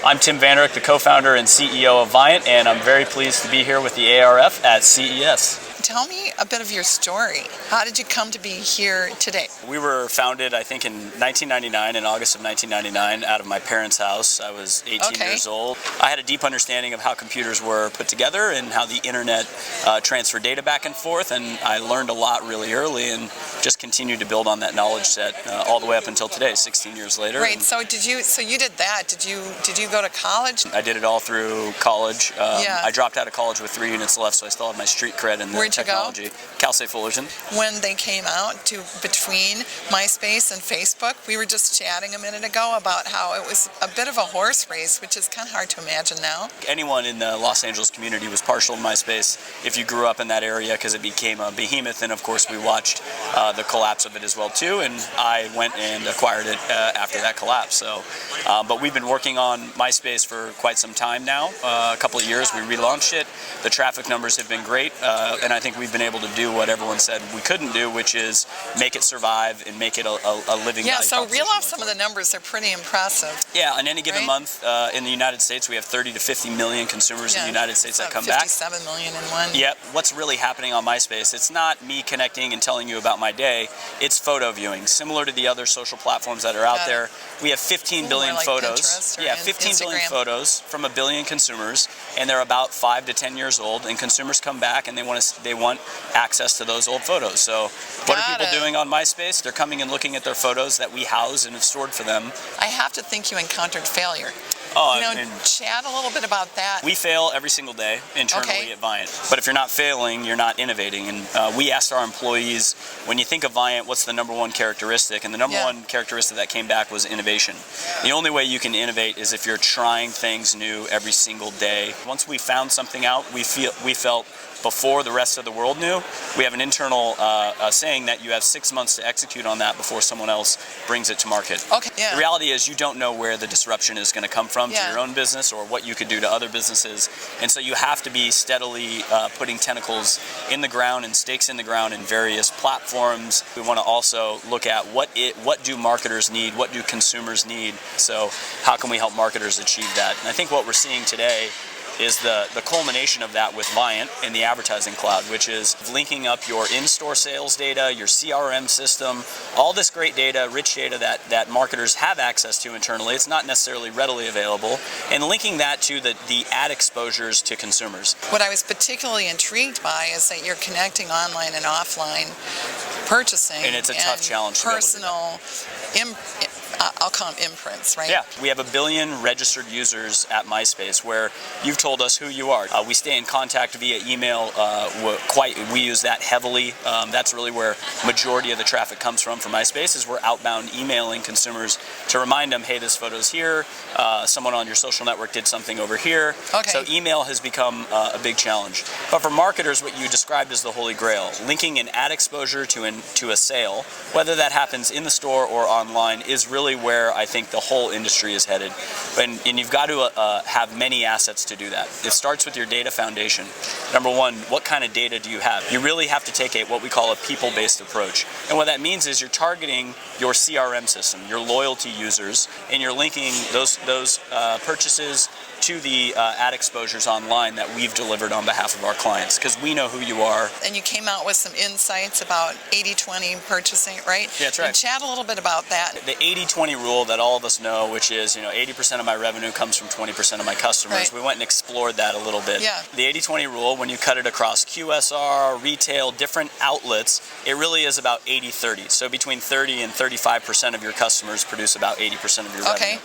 I'm Tim Vanderhook, the co-founder and CEO of Viant, and I'm very pleased to be here with the ARF at CES. Tell me a bit of your story. How did you come to be here today? We were founded, I think, in 1999, in August of 1999, out of my parents' house. I was 18 years old. I had a deep understanding of how computers were put together and how the internet transferred data back and forth, and I learned a lot really early and just continued to build on that knowledge set all the way up until today, 16 years later. Right. So you did that. Did you go to college? I did it all through college. I dropped out of college with 3 units left, so I still have my street cred in the technology. Cal State Fullerton. When they came out between Myspace and Facebook, we were just chatting a minute ago about how it was a bit of a horse race, which is kind of hard to imagine now. Anyone in the Los Angeles community was partial to Myspace if you grew up in that area, because it became a behemoth, and of course we watched the collapse of it as well too, and I went and acquired it after that collapse. So, but we've been working on Myspace for quite some time now, a couple of years. We relaunched it. The traffic numbers have been great, and I think we've been able to do what everyone said we couldn't do, which is make it survive and make it a living value. So reel off some of the numbers. They're pretty impressive. Yeah, on any given month in the United States, we have 30 to 50 million consumers in the United States that come back. 57 million in one. Yep. What's really happening on Myspace, it's not me connecting and telling you about my day, it's photo viewing. Similar to the other social platforms that are out there, we have 15 billion photos. Yeah, 15 billion photos from 1 billion consumers, and they're about 5 to 10 years old, and consumers come back and they want access to those old photos. So what are people doing on Myspace? They're coming and looking at their photos that we house and have stored for them. I have to think you encountered failure. Oh, chat a little bit about that. We fail every single day internally at Viant. But if you're not failing, you're not innovating. And we asked our employees, when you think of Viant, what's the #1 characteristic? And the #1 characteristic that came back was innovation. The only way you can innovate is if you're trying things new every single day. Once we found something out, we felt before the rest of the world knew. We have an internal saying that you have 6 months to execute on that before someone else brings it to market. The reality is you don't know where the disruption is going to come from to your own business or what you could do to other businesses. And so you have to be steadily putting tentacles in the ground and stakes in the ground in various platforms. We want to also look at what do marketers need, what do consumers need. So how can we help marketers achieve that? And I think what we're seeing today is the culmination of that with Viant in the advertising cloud, which is linking up your in-store sales data, your CRM system, all this great data, rich data that marketers have access to internally. It's not necessarily readily available, and linking that to the ad exposures to consumers. What I was particularly intrigued by is that you're connecting online and offline purchasing. And it's a tough challenge. Personal, I'll call them imprints, right? Yeah, we have 1 billion registered users at Myspace where you've told us who you are. We stay in contact via email. We use that heavily. That's really where majority of the traffic comes from for Myspace, is we're outbound emailing consumers to remind them, hey, this photo's here. Someone on your social network did something over here. So email has become a big challenge. But for marketers, what you described as the holy grail, linking an ad exposure to a sale, whether that happens in the store or online, is really where I think the whole industry is headed. And you've got to have many assets to do that. It starts with your data foundation. #1, what kind of data do you have? You really have to take what we call a people-based approach. And what that means is you're targeting your CRM system, your loyalty users, and you're linking those purchases to the ad exposures online that we've delivered on behalf of our clients, because we know who you are. And you came out with some insights about 80-20 purchasing, right? Yeah, that's right. And chat a little bit about that. The 80-20 rule that all of us know, which is 80% of my revenue comes from 20% of my customers. We went and explored that a little bit. The 80-20 rule, when you cut it across QSR, retail, different outlets, it really is about 80-30. So between 30 and 35% of your customers produce about 80% of your revenue.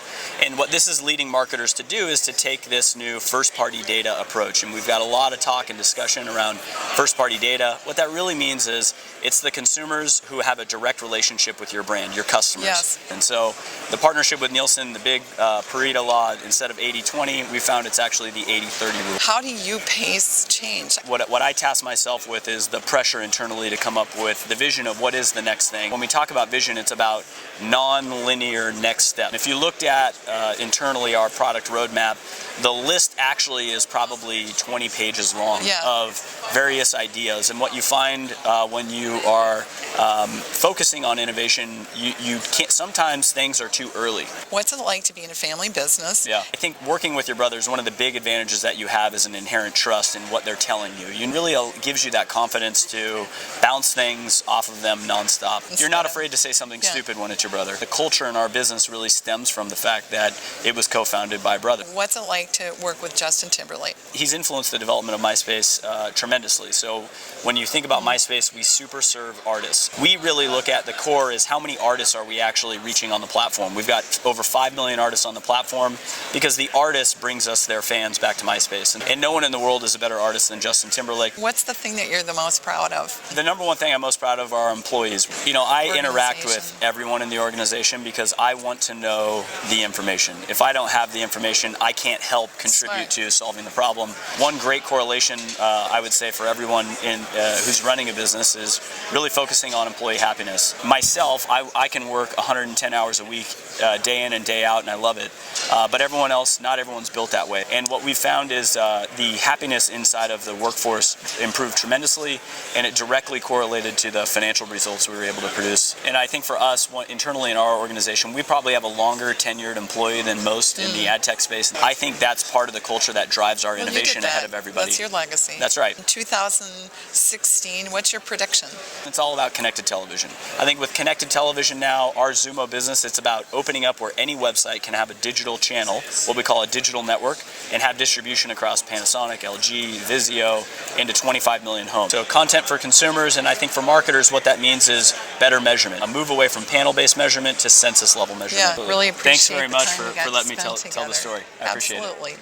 And what this is leading marketers to do is to take this new first-party data approach. And we've got a lot of talk and discussion around first-party data. What that really means is it's the consumers who have a direct relationship with your brand, your customers. And so the partnership with Nielsen, the big Pareto law, instead of 80-20, we found it's actually the 80-30 rule. How do you pace change? What I task myself with is the pressure internally to come up with the vision of what is the next thing. When we talk about vision, it's about non-linear next step. If you looked at internally our product roadmap, the list actually is probably 20 pages long of various ideas. And what you find when you are are focusing on innovation, you can't. Sometimes things are too early. What's it like to be in a family business? Yeah, I think working with your brothers, one of the big advantages that you have is an inherent trust in what they're telling you. It really gives you that confidence to bounce things off of them nonstop. You're not afraid to say something stupid when it's your brother. The culture in our business really stems from the fact that it was co-founded by a brother. What's it like to work with Justin Timberlake? He's influenced the development of Myspace tremendously. So when you think about Myspace, we super serve artists. We really look at the core is how many artists are we actually reaching on the platform. We've got over 5 million artists on the platform because the artist brings us their fans back to Myspace. And no one in the world is a better artist than Justin Timberlake. What's the thing that you're the most proud of? The number one thing I'm most proud of are our employees. You know, I interact with everyone in the organization because I want to know the information. If I don't have the information, I can't help contribute to solving the problem. One great correlation, I would say, for everyone who's running a business is really focusing on employee happiness. Myself, I can work 110 hours a week, day in and day out, and I love it. But everyone else, not everyone's built that way. And what we found is the happiness inside of the workforce improved tremendously, and it directly correlated to the financial results we were able to produce. And I think for us, internally in our organization, we probably have a longer tenured employee than most in the ad tech space. I think that's part of the culture that drives our innovation ahead of everybody. That's your legacy. That's right. In 2016, what's your prediction? It's all about connected television. I think with connected television now, our Zumo business, it's about opening up where any website can have a digital channel, what we call a digital network, and have distribution across Panasonic, LG, Vizio, into 25 million homes. So content for consumers, and I think for marketers, what that means is better measurement. A move away from panel-based measurement to census-level measurement. Yeah, really appreciate Thanks very much for letting me tell the story. I appreciate it. Absolutely.